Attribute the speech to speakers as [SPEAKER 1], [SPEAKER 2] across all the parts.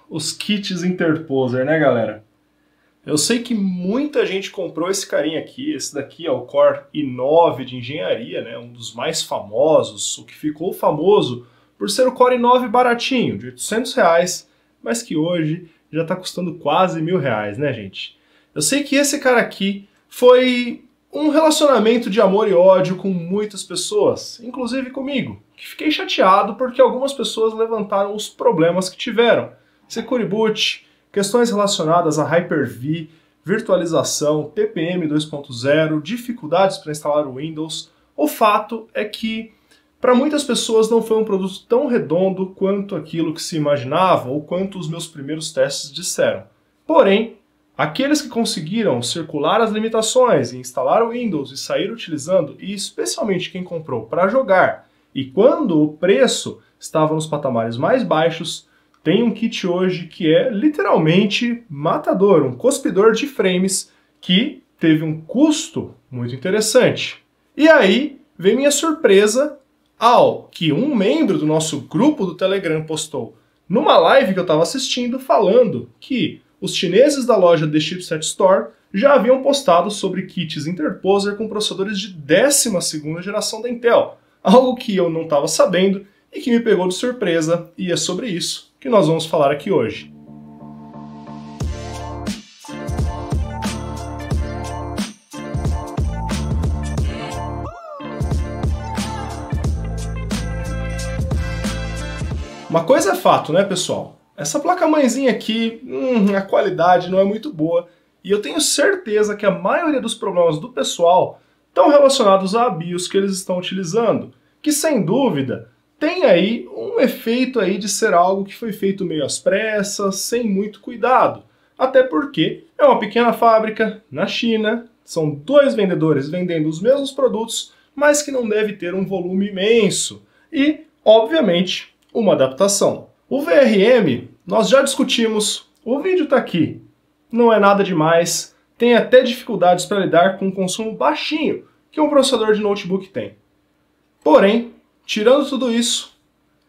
[SPEAKER 1] Os kits Interposer, né, galera? Eu sei que muita gente comprou esse carinha aqui. Esse daqui é o Core i9 de engenharia, né? Um dos mais famosos, o que ficou famoso por ser o Core i9 baratinho, de R$800, mas que hoje já está custando quase R$1.000, né, gente? Eu sei que esse cara aqui foi um relacionamento de amor e ódio com muitas pessoas, inclusive comigo, que fiquei chateado porque algumas pessoas levantaram os problemas que tiveram. Security Boot, questões relacionadas a Hyper-V, virtualização, TPM 2.0, dificuldades para instalar o Windows. O fato é que para muitas pessoas não foi um produto tão redondo quanto aquilo que se imaginava ou quanto os meus primeiros testes disseram. Porém, aqueles que conseguiram circular as limitações e instalar o Windows e sair utilizando, e especialmente quem comprou para jogar, e quando o preço estava nos patamares mais baixos, tem um kit hoje que é literalmente matador, um cuspidor de frames que teve um custo muito interessante. E aí vem minha surpresa ao que um membro do nosso grupo do Telegram postou numa live que eu estava assistindo falando que os chineses da loja The Chipset Store já haviam postado sobre kits Interposer com processadores de 12ª geração da Intel, algo que eu não estava sabendo e que me pegou de surpresa, e é sobre isso que nós vamos falar aqui hoje. Uma coisa é fato, né, pessoal? Essa placa-mãezinha aqui, a qualidade não é muito boa, e eu tenho certeza que a maioria dos problemas do pessoal estão relacionados à BIOS que eles estão utilizando, que sem dúvida tem aí um efeito aí de ser algo que foi feito meio às pressas, sem muito cuidado. Até porque é uma pequena fábrica na China, são dois vendedores vendendo os mesmos produtos, mas que não deve ter um volume imenso. E, obviamente, uma adaptação. O VRM, nós já discutimos, o vídeo está aqui. Não é nada demais, tem até dificuldades para lidar com um consumo baixinho que um processador de notebook tem. Porém, tirando tudo isso,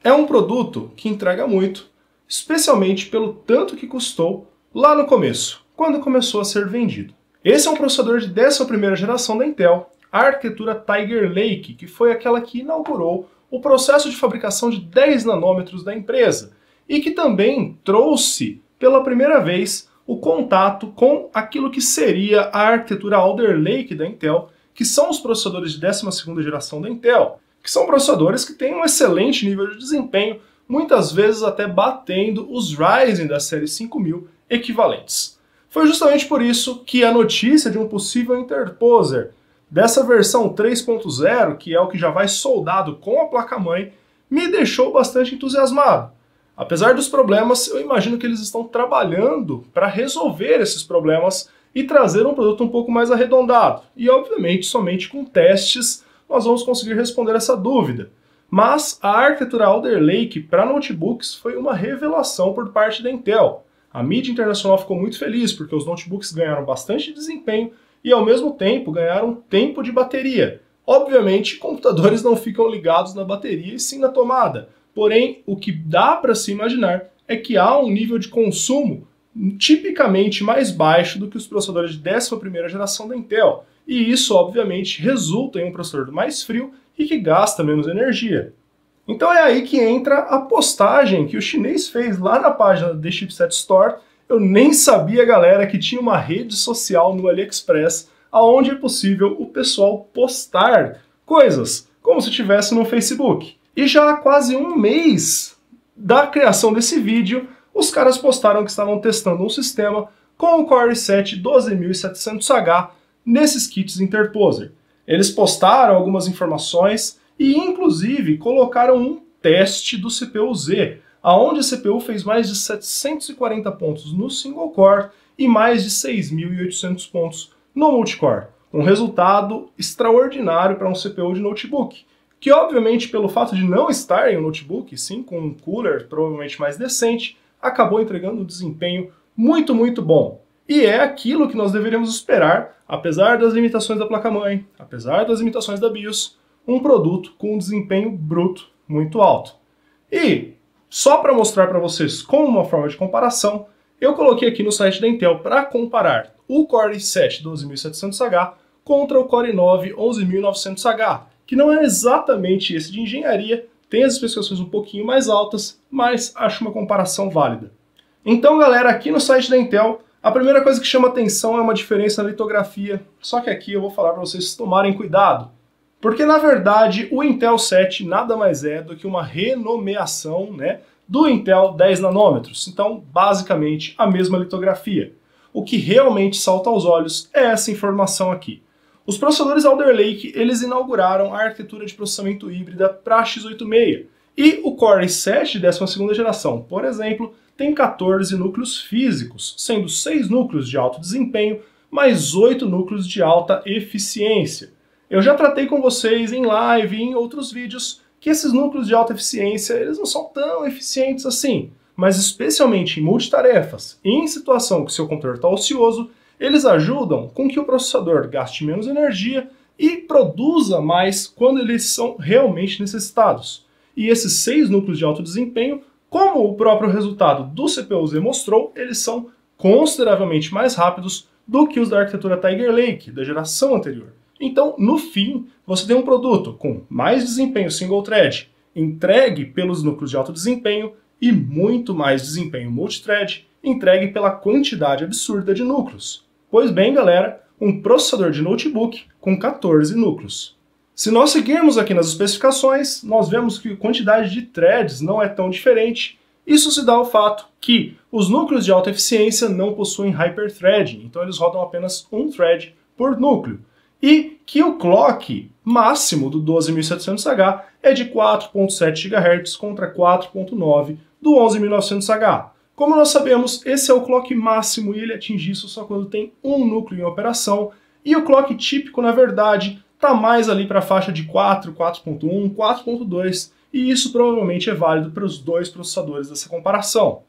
[SPEAKER 1] é um produto que entrega muito, especialmente pelo tanto que custou lá no começo, quando começou a ser vendido. Esse é um processador de 11ª geração da Intel, a arquitetura Tiger Lake, que foi aquela que inaugurou o processo de fabricação de 10 nanômetros da empresa, e que também trouxe pela primeira vez o contato com aquilo que seria a arquitetura Alder Lake da Intel, que são os processadores de 12ª geração da Intel, que são processadores que têm um excelente nível de desempenho, muitas vezes até batendo os Ryzen da série 5000 equivalentes. Foi justamente por isso que a notícia de um possível Interposer dessa versão 3.0, que é o que já vai soldado com a placa-mãe, me deixou bastante entusiasmado. Apesar dos problemas, eu imagino que eles estão trabalhando para resolver esses problemas e trazer um produto um pouco mais arredondado. E, obviamente, somente com testes nós vamos conseguir responder essa dúvida. Mas a arquitetura Alder Lake para notebooks foi uma revelação por parte da Intel. A mídia internacional ficou muito feliz porque os notebooks ganharam bastante desempenho e ao mesmo tempo ganharam tempo de bateria. Obviamente, computadores não ficam ligados na bateria e sim na tomada. Porém, o que dá para se imaginar é que há um nível de consumo tipicamente mais baixo do que os processadores de 11ª geração da Intel. E isso, obviamente, resulta em um processador mais frio e que gasta menos energia. Então é aí que entra a postagem que o chinês fez lá na página The Chipset Store. Eu nem sabia, galera, que tinha uma rede social no AliExpress onde é possível o pessoal postar coisas, como se estivesse no Facebook. E já há quase um mês da criação desse vídeo, os caras postaram que estavam testando um sistema com o Core i7 12700H nesses kits Interposer. Eles postaram algumas informações e, inclusive, colocaram um teste do CPU-Z, onde a CPU fez mais de 740 pontos no single core e mais de 6.800 pontos no multicore. Um resultado extraordinário para um CPU de notebook, que obviamente pelo fato de não estar em um notebook, sim com um cooler provavelmente mais decente, acabou entregando um desempenho muito bom. E é aquilo que nós deveríamos esperar, apesar das limitações da placa-mãe, apesar das limitações da BIOS, um produto com um desempenho bruto muito alto. E Só para mostrar para vocês como uma forma de comparação, eu coloquei aqui no site da Intel para comparar o Core i7 12700H contra o Core i9 11900H, que não é exatamente esse de engenharia, tem as especificações um pouquinho mais altas, mas acho uma comparação válida. Então, galera, aqui no site da Intel, a primeira coisa que chama atenção é uma diferença na litografia, só que aqui eu vou falar para vocês tomarem cuidado. Porque, na verdade, o Intel 7 nada mais é do que uma renomeação, né, do Intel 10 nanômetros. Então, basicamente, a mesma litografia. O que realmente salta aos olhos é essa informação aqui. Os processadores Alder Lake, eles inauguraram a arquitetura de processamento híbrida para x86. E o Core i7 de 12ª geração, por exemplo, tem 14 núcleos físicos, sendo 6 núcleos de alto desempenho, mais 8 núcleos de alta eficiência. Eu já tratei com vocês em live e em outros vídeos que esses núcleos de alta eficiência, eles não são tão eficientes assim, mas especialmente em multitarefas e em situação que seu computador está ocioso, eles ajudam com que o processador gaste menos energia e produza mais quando eles são realmente necessitados. E esses 6 núcleos de alto desempenho, como o próprio resultado do CPU-Z mostrou, eles são consideravelmente mais rápidos do que os da arquitetura Tiger Lake, da geração anterior. Então, no fim, você tem um produto com mais desempenho single thread, entregue pelos núcleos de alto desempenho, e muito mais desempenho multithread, entregue pela quantidade absurda de núcleos. Pois bem, galera, um processador de notebook com 14 núcleos. Se nós seguirmos aqui nas especificações, nós vemos que a quantidade de threads não é tão diferente. Isso se dá ao fato que os núcleos de alta eficiência não possuem hyperthreading, então eles rodam apenas um thread por núcleo. E que o clock máximo do 12700H é de 4.7 GHz contra 4.9 do 11900H. Como nós sabemos, esse é o clock máximo e ele atinge isso só quando tem um núcleo em operação, e o clock típico, na verdade, está mais ali para a faixa de 4, 4.1, 4.2, e isso provavelmente é válido para os dois processadores dessa comparação.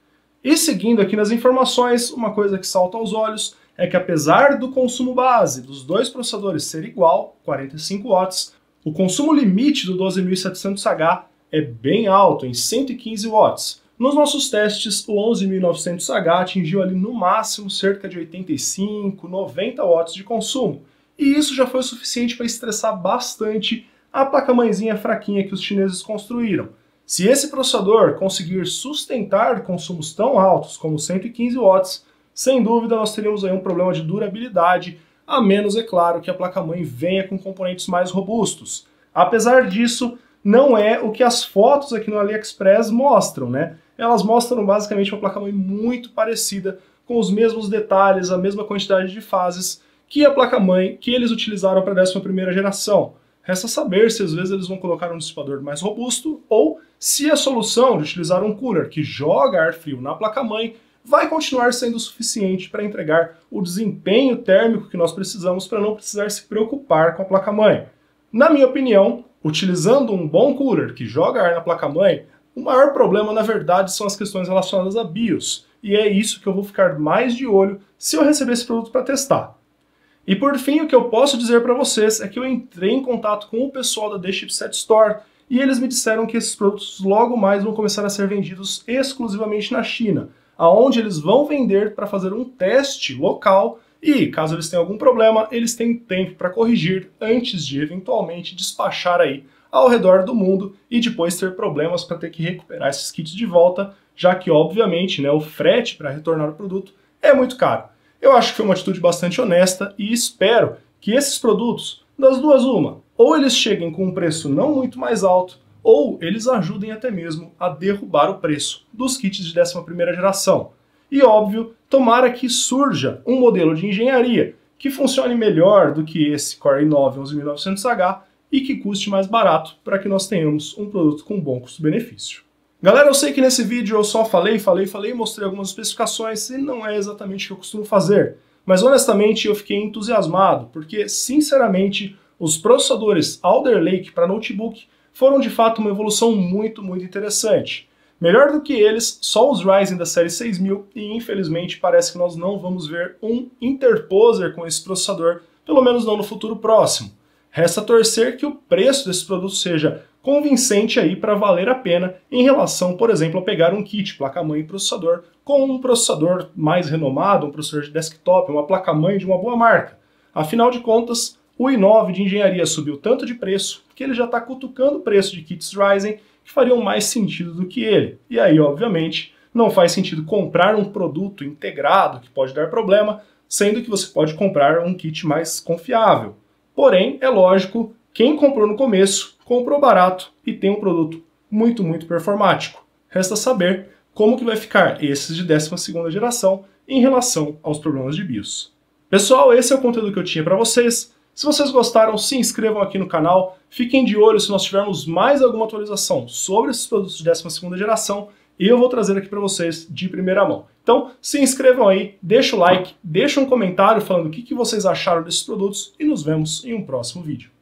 [SPEAKER 1] E seguindo aqui nas informações, uma coisa que salta aos olhos é que apesar do consumo base dos dois processadores ser igual, 45 watts, o consumo limite do 12700H é bem alto, em 115 watts. Nos nossos testes, o 11900H atingiu ali no máximo cerca de 85, 90 watts de consumo, e isso já foi o suficiente para estressar bastante a placa-mãezinha fraquinha que os chineses construíram. Se esse processador conseguir sustentar consumos tão altos como 115 watts, sem dúvida nós teríamos aí um problema de durabilidade, a menos, é claro, que a placa-mãe venha com componentes mais robustos. Apesar disso, não é o que as fotos aqui no AliExpress mostram, né? Elas mostram basicamente uma placa-mãe muito parecida, com os mesmos detalhes, a mesma quantidade de fases que a placa-mãe que eles utilizaram para a 11ª geração. Resta saber se às vezes eles vão colocar um dissipador mais robusto ou se a solução de utilizar um cooler que joga ar frio na placa-mãe vai continuar sendo suficiente para entregar o desempenho térmico que nós precisamos para não precisar se preocupar com a placa-mãe. Na minha opinião, utilizando um bom cooler que joga ar na placa-mãe, o maior problema, na verdade, são as questões relacionadas a BIOS, e é isso que eu vou ficar mais de olho se eu receber esse produto para testar. E por fim, o que eu posso dizer para vocês é que eu entrei em contato com o pessoal da The Chipset Store e eles me disseram que esses produtos logo mais vão começar a ser vendidos exclusivamente na China, aonde eles vão vender para fazer um teste local e, caso eles tenham algum problema, eles têm tempo para corrigir antes de eventualmente despachar aí ao redor do mundo e depois ter problemas para ter que recuperar esses kits de volta, já que, obviamente, né, o frete para retornar o produto é muito caro. Eu acho que foi uma atitude bastante honesta e espero que esses produtos, das duas uma, ou eles cheguem com um preço não muito mais alto, ou eles ajudem até mesmo a derrubar o preço dos kits de 11ª geração. E óbvio, tomara que surja um modelo de engenharia que funcione melhor do que esse Core i9 11900H e que custe mais barato para que nós tenhamos um produto com bom custo-benefício. Galera, eu sei que nesse vídeo eu só falei e mostrei algumas especificações e não é exatamente o que eu costumo fazer, mas honestamente eu fiquei entusiasmado porque, sinceramente, os processadores Alder Lake para notebook foram de fato uma evolução muito interessante. Melhor do que eles, só os Ryzen da série 6000 e infelizmente parece que nós não vamos ver um interposer com esse processador, pelo menos não no futuro próximo. Resta torcer que o preço desses produtos seja convincente aí para valer a pena em relação, por exemplo, a pegar um kit placa-mãe e processador com um processador mais renomado, um processador de desktop, uma placa-mãe de uma boa marca. Afinal de contas, o i9 de engenharia subiu tanto de preço que ele já está cutucando o preço de kits Ryzen que fariam mais sentido do que ele. E aí, obviamente, não faz sentido comprar um produto integrado que pode dar problema, sendo que você pode comprar um kit mais confiável. Porém, é lógico, quem comprou no começo, comprou barato e tem um produto muito performático. Resta saber como que vai ficar esses de 12ª geração em relação aos problemas de BIOS. Pessoal, esse é o conteúdo que eu tinha para vocês. Se vocês gostaram, se inscrevam aqui no canal, fiquem de olho se nós tivermos mais alguma atualização sobre esses produtos de 12ª geração e eu vou trazer aqui para vocês de primeira mão. Então, se inscrevam aí, deixa o like, deixa um comentário falando o que vocês acharam desses produtos e nos vemos em um próximo vídeo.